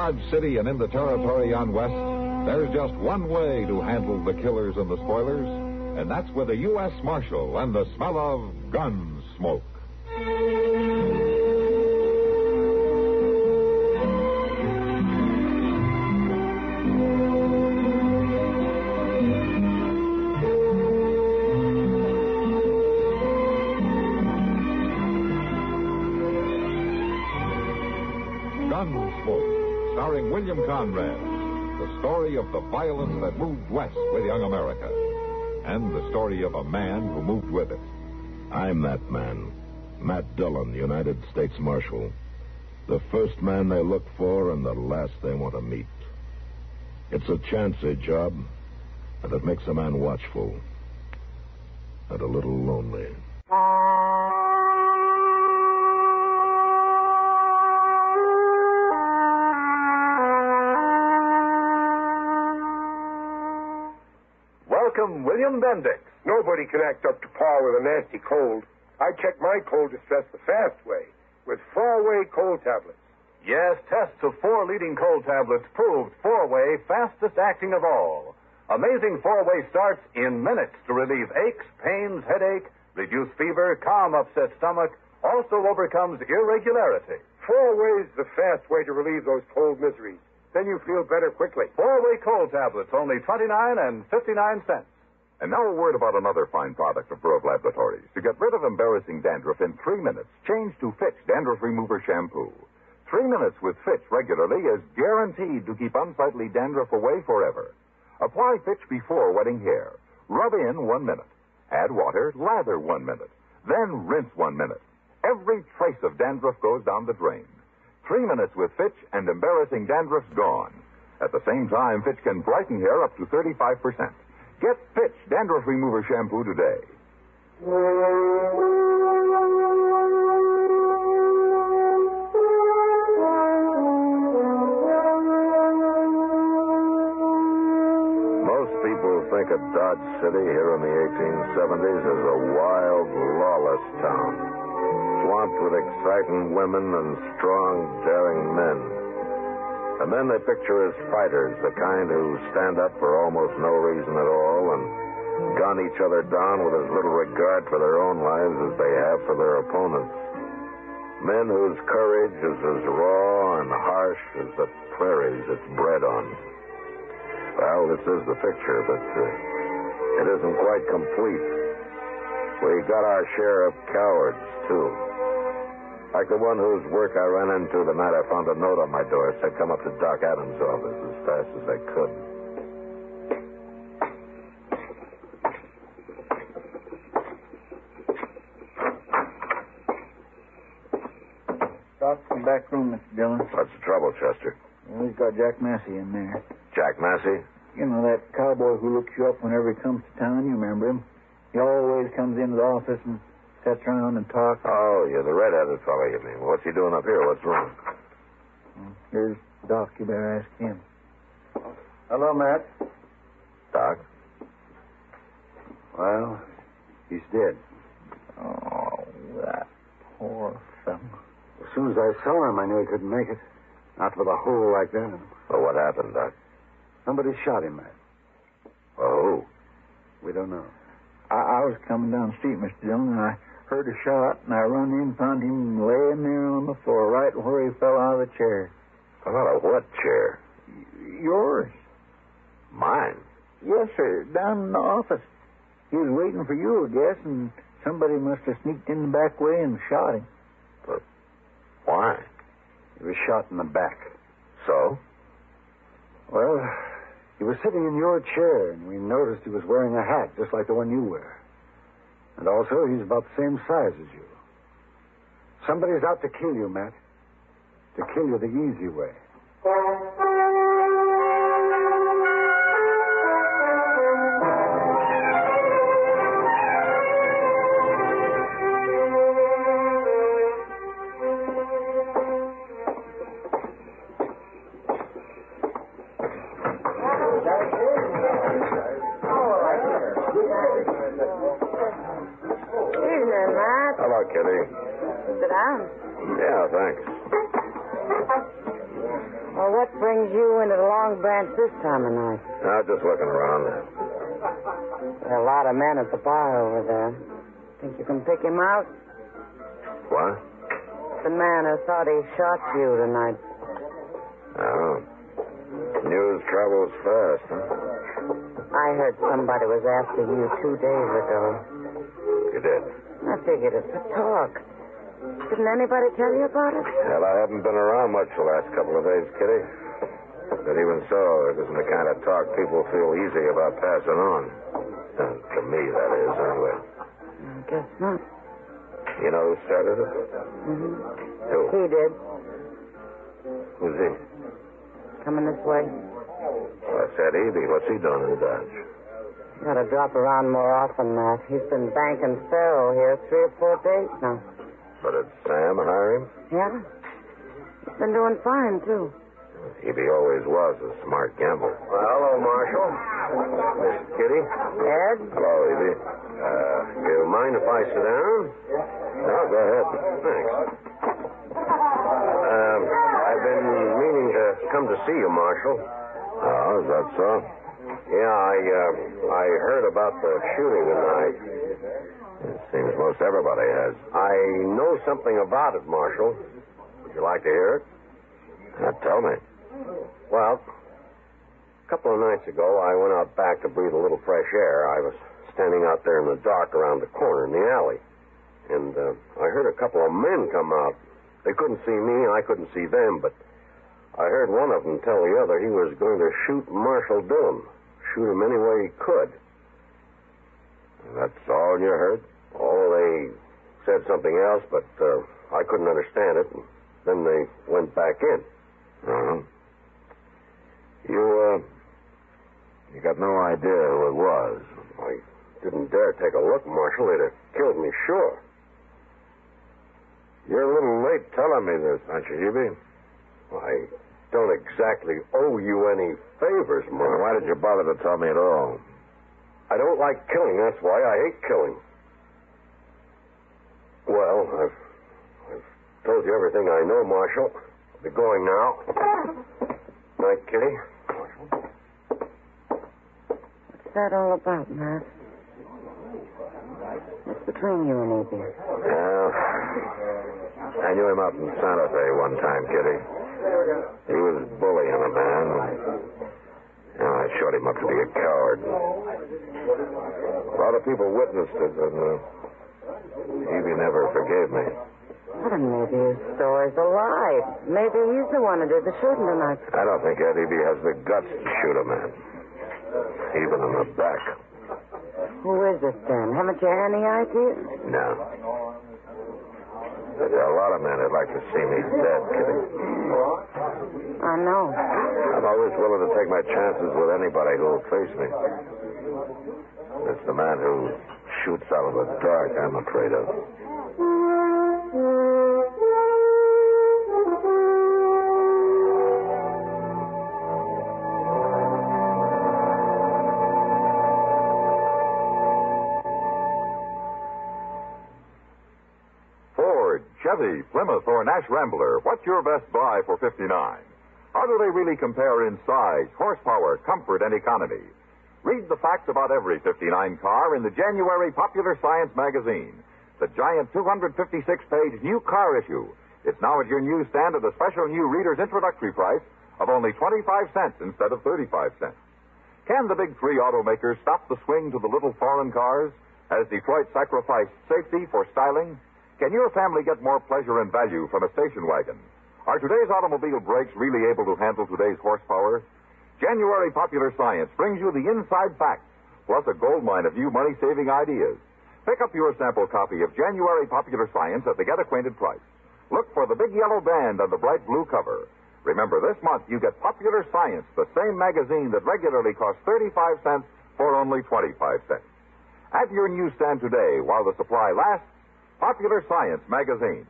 Dodge City and in the territory on West, there's just one way to handle the killers and the spoilers, and that's with a U.S. Marshal and the smell of Gunsmoke. Gunsmoke, starring William Conrad, the story of the violence that moved west with young America, and the story of a man who moved with it. I'm that man, Matt Dillon, United States Marshal. The first man they look for and the last they want to meet. It's a chancy job, and it makes a man watchful and a little lonely. Welcome, William Bendix. Nobody can act up to par with a nasty cold. I check my cold distress the fast way, with 4-way cold tablets. Yes, tests of 4 leading cold tablets proved 4-way fastest acting of all. Amazing 4-way starts in minutes to relieve aches, pains, headache, reduce fever, calm upset stomach, also overcomes irregularity. 4-way's the fast way to relieve those cold miseries. Then you feel better quickly. 4-way cold tablets, only 29 and 59 cents. And now a word about another fine product of Burroughs Laboratories. To get rid of embarrassing dandruff in 3 minutes, change to Fitch Dandruff Remover Shampoo. 3 minutes with Fitch regularly is guaranteed to keep unsightly dandruff away forever. Apply Fitch before wetting hair. Rub in 1 minute. Add water, lather 1 minute. Then rinse 1 minute. Every trace of dandruff goes down the drain. 3 minutes with Fitch and embarrassing dandruff's gone. At the same time, Fitch can brighten hair up to 35%. Get Fitch Dandruff Remover Shampoo today. Most people think of Dodge City here in the 1870s as a wild, lawless town, swamped with exciting women and strong, daring men. And then they picture as fighters, the kind who stand up for almost no reason at all and gun each other down with as little regard for their own lives as they have for their opponents. Men whose courage is as raw and harsh as the prairies it's bred on. Well, this is the picture, but it isn't quite complete. We got our share of cowards, too. Like the one whose work I ran into the night I found a note on my door. Said come up to Doc Adams' office as fast as they could. Doc's in the back room, Mr. Dillon. What's the trouble, Chester? Well, he's got Jack Massey in there. Jack Massey? You know, that cowboy who looks you up whenever he comes to town. You remember him. He always comes into the office and sits around and talks. Oh, yeah, the red-headed fellow, you mean. What's he doing up here? What's wrong? Here's Doc. You better ask him. Hello, Matt. Doc? Well, he's dead. Oh, that poor fellow. As soon as I saw him, I knew he couldn't make it. Not with a hole like that. Well, what happened, Doc? Somebody shot him, Matt. Oh, We don't know. I was coming down the street, Mr. Dillon, and I heard a shot, and I run in and found him laying there on the floor, right where he fell out of the chair. out of what chair? Yours. Mine? Yes, sir, down in the office. He was waiting for you, I guess, and somebody must have sneaked in the back way and shot him. But why? He was shot in the back. So? Well, he was sitting in your chair, and we noticed he was wearing a hat just like the one you wear. And also, he's about the same size as you. Somebody's out to kill you, Matt. To kill you the easy way. Hello, Kitty. Sit down. Yeah, thanks. Well, what brings you into the Long Branch this time of night? Just looking around. There are a lot of men at the bar over there. Think you can pick him out? What? The man who thought he shot you tonight. Oh. News travels fast, huh? I heard somebody was after you 2 days ago. You did? I figured it's a talk. Didn't anybody tell you about it? Well, I haven't been around much the last couple of days, Kitty. But even so, it isn't the kind of talk people feel easy about passing on. To me, that is, anyway. I guess not. You know who started it? Mm-hmm. Who? He did. Who's he? Coming this way. Well, I said Evie. What's he doing in Dodge? Gotta drop around more often, Matt. He's been banking faro here 3 or 4 days now. But did Sam hire him? Yeah? He's been doing fine, too. Evie always was a smart gambler. Well, hello, Marshal. Miss Kitty. Ed? Hello, Evie. You mind if I sit down? No, go ahead. Thanks. I've been meaning to come to see you, Marshal. Oh, is that so? Yeah, I heard about the shooting tonight. It seems most everybody has. I know something about it, Marshal. Would you like to hear it? Tell me. Well, a couple of nights ago, I went out back to breathe a little fresh air. I was standing out there in the dark around the corner in the alley. And I heard a couple of men come out. They couldn't see me, I couldn't see them, but I heard one of them tell the other he was going to shoot Marshal Dillon. Shoot him any way he could. That's all you heard? Oh, they said something else, but I couldn't understand it. And then they went back in. Uh-huh. You got no idea who it was? I didn't dare take a look, Marshal. They'd have killed me, sure. You're a little late telling me this, aren't you, Evie? I don't exactly owe you any favors, Marshal. Why did you bother to tell me at all? I don't like killing, that's why. I hate killing. Well, I've told you everything I know, Marshal. I'll be going now. Night, Kitty. Marshal. What's that all about, Matt? What's between you and Evie? Well, I knew him out in Santa Fe one time, Kitty. He was bullying a man. I showed him up to be a coward. A lot of people witnessed it, and Evie never forgave me. Well, then maybe his story's a lie. Maybe he's the one who did the shooting tonight. I don't think Ed Evie has the guts to shoot a man. Even in the back. Who is it, then? Haven't you any idea? No. There are a lot of men who'd like to see me dead, Kitty. I know. I'm always willing to take my chances with anybody who'll face me. It's the man who shoots out of the dark I'm afraid of. Ford, Chevy, Plymouth, or Nash Rambler, what's your best buy for $59? How do they really compare in size, horsepower, comfort, and economy? Read the facts about every '59 car in the January Popular Science magazine, the giant 256-page new car issue. It's now at your newsstand at a special new reader's introductory price of only 25 cents instead of 35 cents. Can the big three automakers stop the swing to the little foreign cars? Has Detroit sacrificed safety for styling? Can your family get more pleasure and value from a station wagon? Are today's automobile brakes really able to handle today's horsepower? January Popular Science brings you the inside facts, plus a goldmine of new money-saving ideas. Pick up your sample copy of January Popular Science at the Get Acquainted price. Look for the big yellow band on the bright blue cover. Remember, this month you get Popular Science, the same magazine that regularly costs 35 cents for only 25 cents. At your newsstand today, while the supply lasts, Popular Science magazine.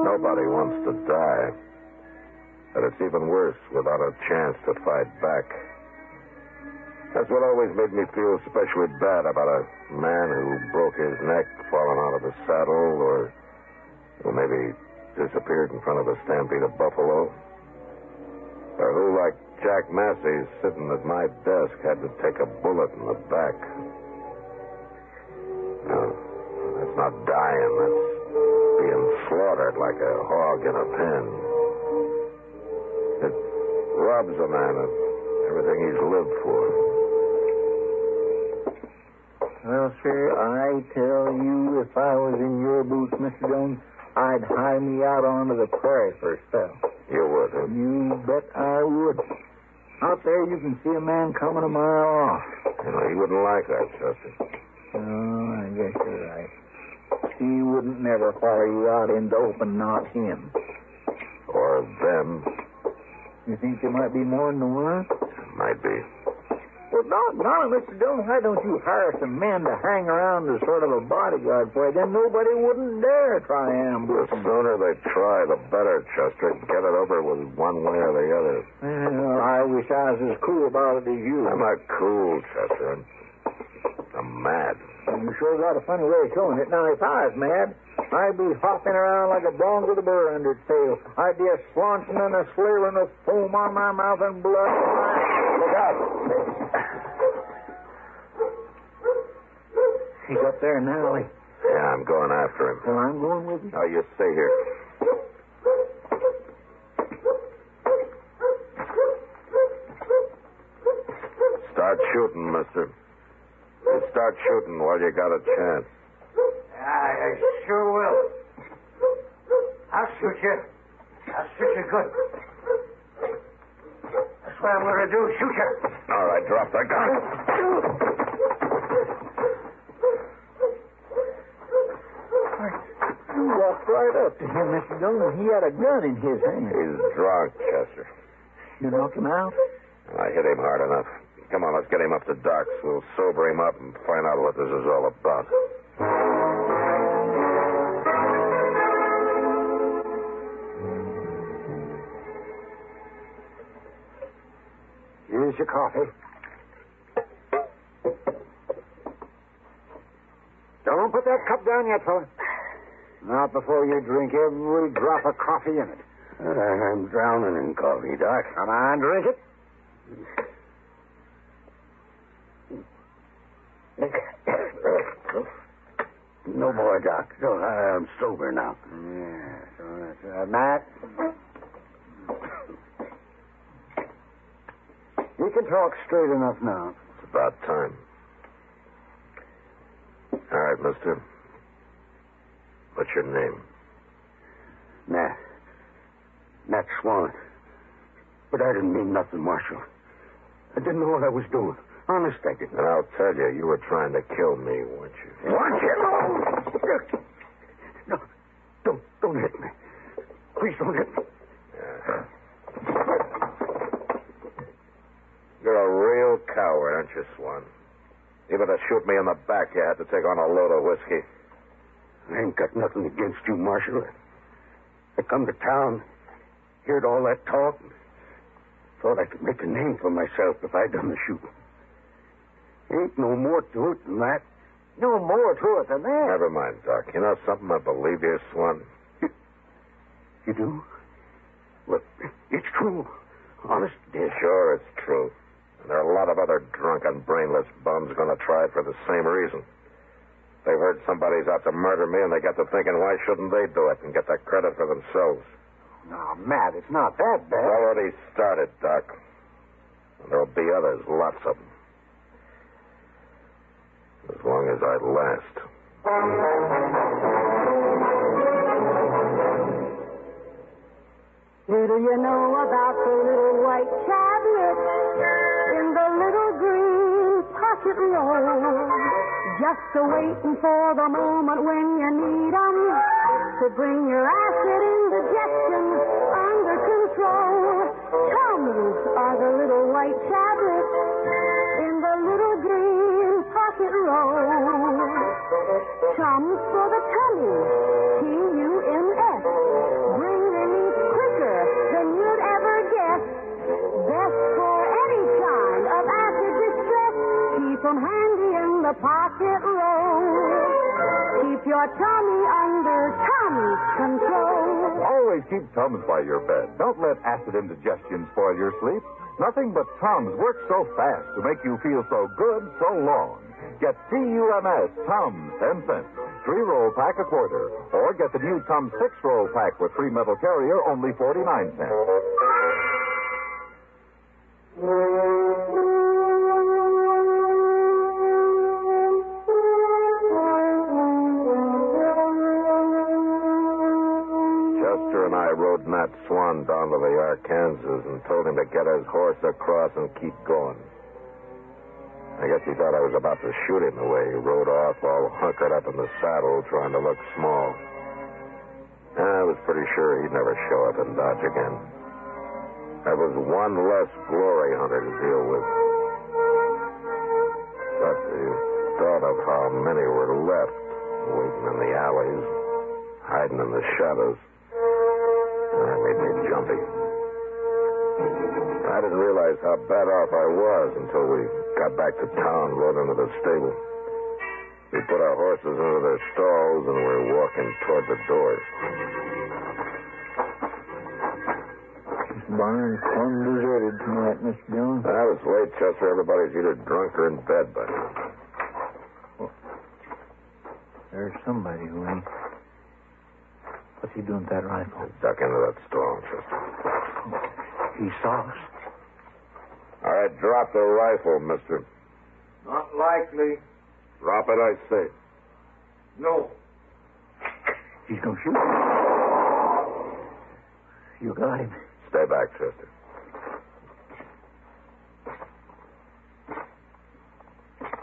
Nobody wants to die. But it's even worse without a chance to fight back. That's what always made me feel especially bad about a man who broke his neck falling out of a saddle or who maybe disappeared in front of a stampede of buffalo. Or who, like Jack Massey, sitting at my desk, had to take a bullet in the back. No, that's not dying. That's being slaughtered like a hog in a pen. It robs a man of everything he's lived for. Well, sir, I tell you, if I was in your boots, Mr. Jones, I'd hie me out onto the prairie for a spell. You would, huh? You bet I would. Out there, you can see a man coming a mile off. You know, he wouldn't like that, Chester. Oh, I guess you're right. He wouldn't never follow you out into open, not him. Or them. You think there might be more than one? Might be. Well, no, Mr. Dillon, why don't you hire some men to hang around as sort of a bodyguard for you? Then nobody wouldn't dare try ambush. The sooner they try, the better, Chester. Get it over with one way or the other. Well, I wish I was as cool about it as you. I'm not cool, Chester. I'm mad. You sure got a funny way of showing it. Now, if I was mad, I'd be hopping around like a bronc with a burr under its tail. I'd be a squanching and a slavering with foam on my mouth and blood. Look out. He's up there in the alley. Yeah, I'm going after him. Well, I'm going with you. Oh, you stay here. Start shooting, mister. You start shooting while you got a chance. I sure will. I'll shoot you. I'll shoot you good. That's what I'm going to do, shoot you. All right, drop the gun. You walked right up to him, Mr. Dillon. He had a gun in his hand. He's drunk, Chester. You knocked him out? I hit him hard enough. Come on, let's get him up to Doc's. We'll sober him up and find out what this is all about. Here's your coffee. Don't put that cup down yet, fella. Not before you drink every drop of coffee in it. I'm drowning in coffee, Doc. Come on, drink it. No more, Doc. No, I'm sober now. Yeah, so that's Matt. You can talk straight enough now. It's about time. All right, mister. What's your name? Nat Swan. But I didn't mean nothing, Marshal. I didn't know what I was doing. Honest, I didn't. And I'll tell you, you were trying to kill me, weren't you? Want you? No, don't hit me. Please don't hit me. Yeah. You're a real coward, aren't you, Swan? Even to shoot me in the back, you had to take on a load of whiskey. I ain't got nothing against you, Marshal. I come to town, heard all that talk, and thought I could make a name for myself if I'd done the shooting. Ain't no more to it than that. No more to it than that. Never mind, Doc. You know something? I believe you, Swan. You do? Well, it's true. Honest, dear. Sure, it's true. And there are a lot of other drunken, brainless bums going to try it for the same reason. They've heard somebody's out to murder me, and they get to thinking, why shouldn't they do it and get the credit for themselves? Now, Matt, it's not that bad. It's already started, Doc. And there'll be others, lots of them. As long as I last. Little you know about the little white tablet in the little green pocket roll. Just a-waiting for the moment when you need 'em to bring your acid indigestion under control. Tums are the little white tablets in the little green pocket roll. Tums for the tummy, T-U-M-S. Bring relief quicker than you'd ever guess. Best for any kind of acid distress. them handy in the pocket roll. Keep your tummy under Tums control. Always keep Tums by your bed. Don't let acid indigestion spoil your sleep. Nothing but Tums works so fast to make you feel so good so long. Get TUMS Tums, 10 cents. 3-roll pack a quarter. Or get the new Tums 6-roll pack with free metal carrier, only 49 cents. Chester and I rode Nat Swan down to the Arkansas and told him to get his horse across and keep going. I guess he thought I was about to shoot him the way he rode off, all hunkered up in the saddle, trying to look small. I was pretty sure he'd never show up in Dodge again. There was one less glory hunter to deal with. But the thought of how many were left, waiting in the alleys, hiding in the shadows, that made me jumpy. I didn't realize how bad off I was until we got back to town, rode into the stable. We put our horses into their stalls and were walking toward the doors. This barn's plumb deserted tonight, Mr. Dillon. I was late, Chester. Everybody's either drunk or in bed by now. Well, there's somebody who ain't. What's he doing with that rifle? Duck into that stall, Chester. He saw us. All right, drop the rifle, mister. Not likely. Drop it, I say. No. He's going to shoot. You got him. Stay back, Chester.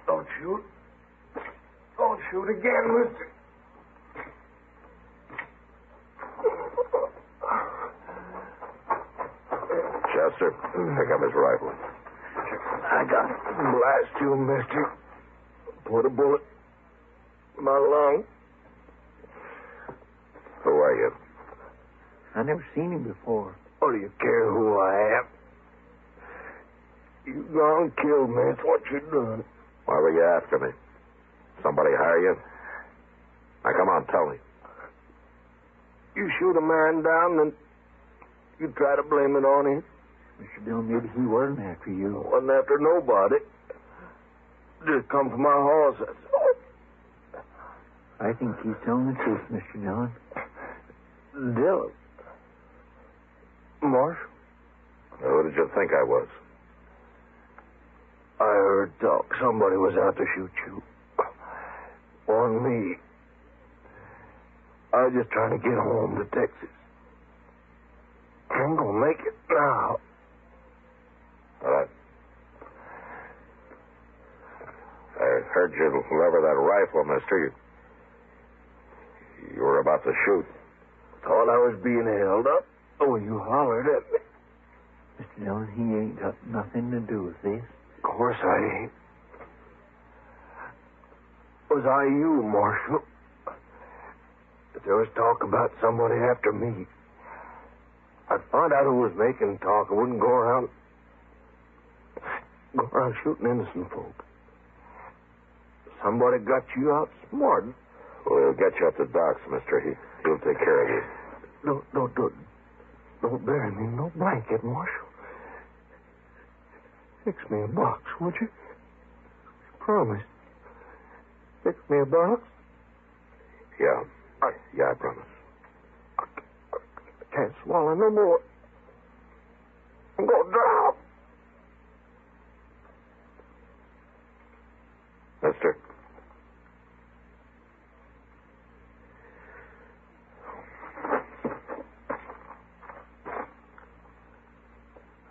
Don't shoot. Don't shoot again, mister. Chester, pick up his rifle. I got it. Blast you, mister. Put a bullet in my lung. Who are you? I never seen him before. What do you care who I am? You gone killed me. That's what you done. Why were you after me? Somebody hire you? Now, come on, tell me. You shoot a man down, then you try to blame it on him. Mr. Dillon, maybe he wasn't after you. I wasn't after nobody. Just come for my horse. That's all. I think he's telling the truth, Mr. Dillon. Dillon? Marshal? Who did you think I was? I heard talk. Somebody was out to shoot you. On me. I was just trying to get home to Texas. I ain't gonna make it now. All right. I heard you lever that rifle, mister. You were about to shoot. Thought I was being held up. Oh, you hollered at me. Mr. Dillon, he ain't got nothing to do with this. Of course I ain't. Was I you, Marshal? If there was talk about somebody after me, I'd find out who was making talk. I wouldn't go around shooting innocent folk. Somebody got you outsmarted. We'll get you up to Doc's, mister. He'll take care of you. Don't bury me in no blanket, Marshal. Fix me a box, would you? Promise. Fix me a box? Yeah. I promise. I can't swallow no more. I'm going to drown. Mister.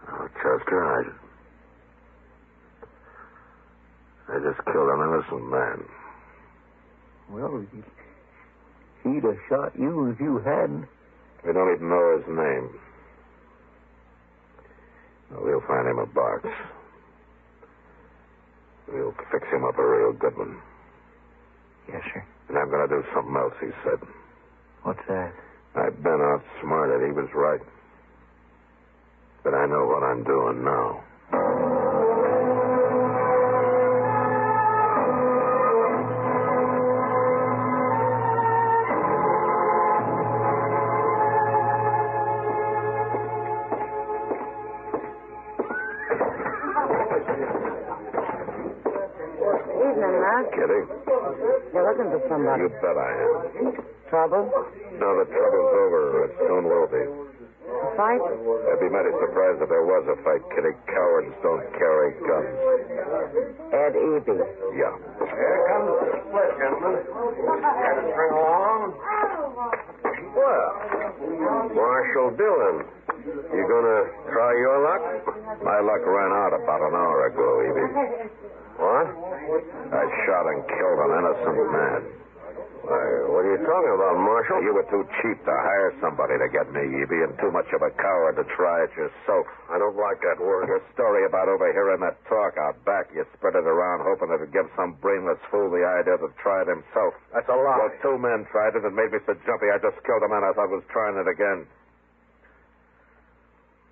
Oh, Chester, I just killed an innocent man. Well, he'd have shot you if you hadn't. We don't even know his name. We'll find him a box. We'll fix him up a real good one. Yes, sir. And I'm going to do something else, he said. What's that? I've been outsmarted. He was right. But I know what I'm doing now. with somebody. You bet I am. Trouble? No, the trouble's over. It soon will be. A fight? I'd be mighty surprised if there was a fight, Kitty. Cowards don't carry guns. Ed Eby. Yeah. Here comes the split, gentlemen. Got to string along. Well, Marshal Dillon, you gonna try your luck? My luck ran out about an hour ago, Evie. What? I shot and killed an innocent man. Why, what are you talking about, Marshal? You were too cheap to hire somebody to get me, Evie, and too much of a coward to try it yourself. I don't like that word. Your story about overhearing that talk out back, you spread it around hoping it'd give some brainless fool the idea to try it himself. That's a lie. Well, 2 men tried it and made me so jumpy I just killed a man I thought was trying it again.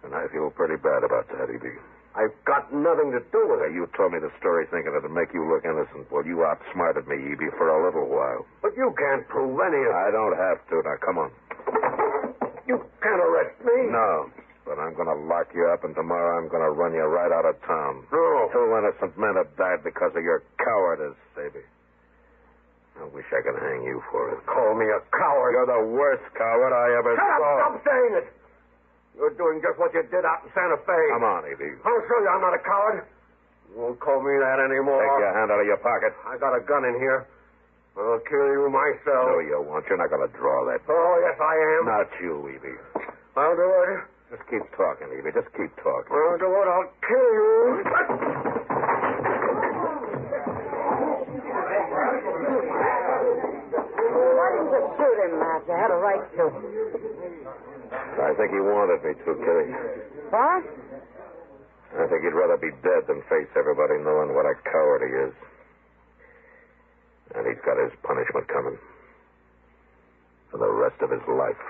And I feel pretty bad about that, Evie. I've got nothing to do with it. You told me the story thinking it'd make you look innocent. Well, you outsmarted me, Evie, for a little while. But you can't prove any of it. I don't have to. Now, come on. You can't arrest me. No, but I'm going to lock you up, and tomorrow I'm going to run you right out of town. No. 2 innocent men have died because of your cowardice, Davy. I wish I could hang you for it. Call me a coward. You're the worst coward I ever Shut saw. up! Stop saying it! You're doing just what you did out in Santa Fe. Come on, Evie. I'll show you I'm not a coward. You won't call me that anymore. Take your hand out of your pocket. I got a gun in here. I'll kill you myself. No, you won't. You're not going to draw that. Oh, yes, I am. Not you, Evie. I'll do it. Just keep talking, Evie. Just keep talking. I'll do it. I'll kill you. Why didn't you shoot him, Matt? You had a right to. I think he wanted me to, Kitty. What? I think he'd rather be dead than face everybody knowing what a coward he is. And he's got his punishment coming. For the rest of his life.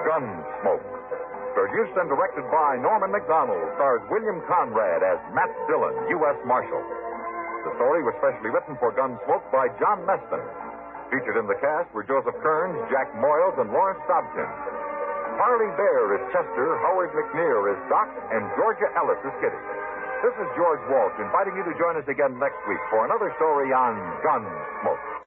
Gunsmoke. Produced and directed by Norman Macdonnell, stars William Conrad as Matt Dillon, U.S. Marshal. The story was specially written for Gunsmoke by John Meston. Featured in the cast were Joseph Kearns, Jack Moyles, and Lawrence Dobkin. Parley Baer is Chester, Howard McNear is Doc, and Georgia Ellis is Kitty. This is George Walsh inviting you to join us again next week for another story on Gunsmoke.